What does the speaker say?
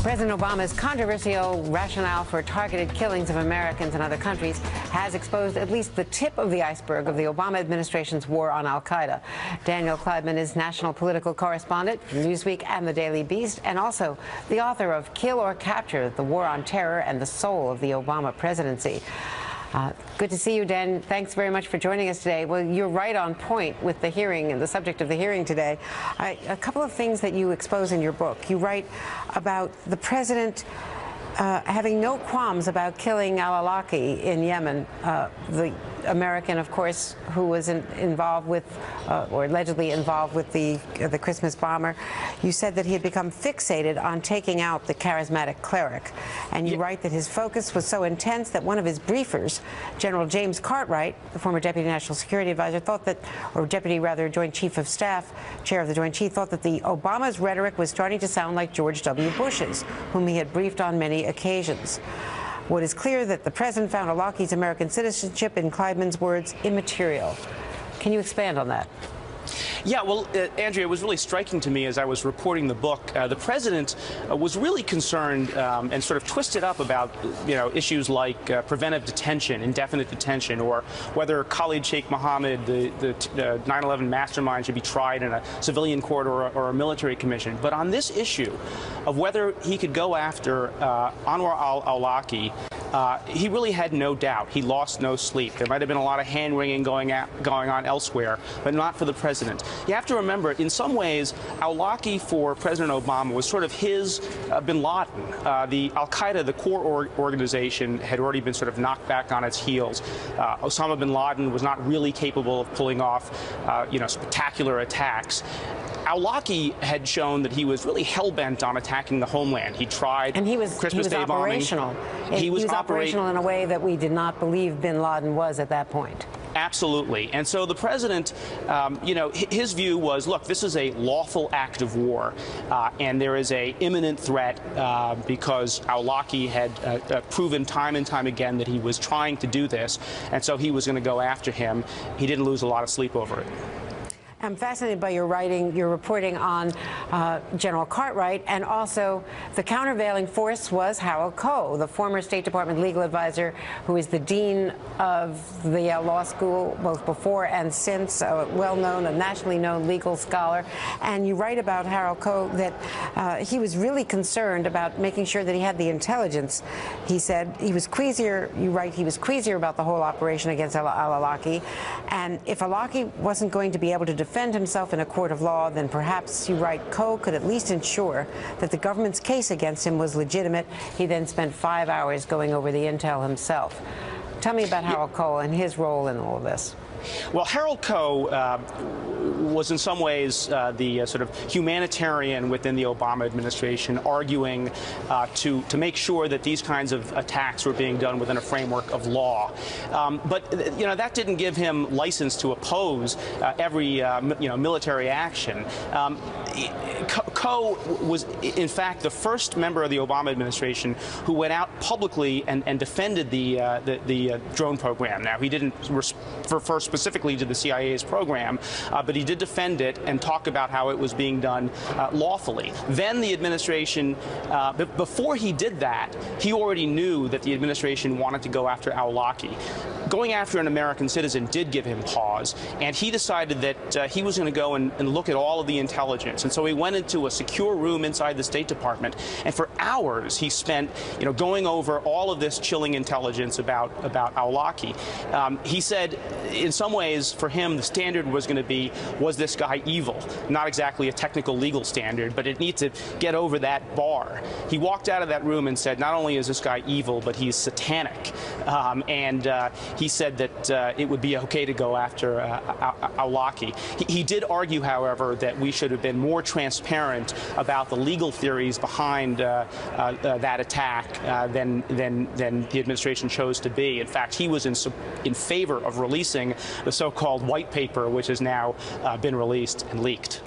President Obama's controversial rationale for targeted killings of Americans in other countries has exposed at least the tip of the iceberg of the Obama administration's war on al-Qaeda. Danial Klaidman is national political correspondent for Newsweek and the Daily Beast, and also the author of Kill or Capture: The War on Terror and the Soul of the Obama Presidency. Good to see you, Dan. Thanks very much for joining us today. Well, you're right on point with the hearing and the subject of the hearing today. A couple of things that you expose in your book. You write about the president having no qualms about killing al-Awlaki in Yemen, the American, of course, who was involved with, or allegedly involved with the Christmas bomber. You said that he had become fixated on taking out the charismatic cleric. And you write that his focus was so intense that one of his briefers, General James Cartwright, the former Deputy National Security Advisor, thought that, or Deputy, rather, Joint Chief of Staff, Chair of the Joint Chief, thought that the Obama's rhetoric was starting to sound like George W. Bush's, whom he had briefed on many occasions. What is clear that the president found al-Awlaki's American citizenship, in Klaidman's words, immaterial. Can you expand on that? Yeah, well, Andrea, it was really striking to me as I was reporting the book. The president was really concerned and sort of twisted up about, issues like preventive detention, indefinite detention, or whether Khalid Sheikh Mohammed, the 9/11 mastermind, should be tried in a civilian court or a military commission. But on this issue of whether he could go after Anwar al-Awlaki, he really had no doubt. He lost no sleep. There might have been a lot of hand-wringing going on elsewhere, but not for the president. You have to remember, in some ways, al-Awlaki for President Obama was sort of his bin Laden. The al-Qaeda, the core organization, had already been sort of knocked back on its heels. Osama bin Laden was not really capable of pulling off, spectacular attacks. Al-Awlaki had shown that he was really hell-bent on attacking the homeland. He tried Christmas Day bombing. He was operational in a way that we did not believe bin Laden was at that point. Absolutely. And so the president, his view was, look, this is a lawful act of war, and there is an imminent threat because al-Awlaki had proven time and time again that he was trying to do this, and so he was going to go after him. He didn't lose a lot of sleep over it. I'm fascinated by your writing, your reporting on General Cartwright, and also the countervailing force was Harold Koh, the former State Department legal advisor who is the dean of the Yale Law School, both before and since, well-known, a nationally known legal scholar. And you write about Harold Koh that he was really concerned about making sure that he had the intelligence. He said he was queasier, you write, he was queasier about the whole operation against al-Awlaki, and if al-Awlaki wasn't going to be able to defend himself in a court of law, then perhaps, you write, Koh could at least ensure that the government's case against him was legitimate. He then spent 5 hours going over the intel himself. Tell me about Harold Koh and his role in all of this. Well, Harold Koh was in some ways the sort of humanitarian within the Obama administration, arguing to make sure that these kinds of attacks were being done within a framework of law. But that didn't give him license to oppose every military action. Koh was, in fact, the first member of the Obama administration who went out publicly and defended the drone program. Now, he didn't refer specifically to the CIA's program, but he did defend it and talk about how it was being done lawfully. Then the administration, before he did that, he already knew that the administration wanted to go after al-Awlaki. Going after an American citizen did give him pause, and he decided that he was going to go and look at all of the intelligence. And so he went into a secure room inside the State Department, and for hours he spent, going over all of this chilling intelligence about al-Awlaki. He said, in some ways, for him, the standard was going to be, was this guy evil? Not exactly a technical legal standard, but it needs to get over that bar. He walked out of that room and said, not only is this guy evil, but he's satanic. He said that it would be okay to go after al-Awlaki. He did argue, however, that we should have been more transparent about the legal theories behind that attack than the administration chose to be. In fact, he was in favor of releasing the so-called white paper, which has now been released and leaked.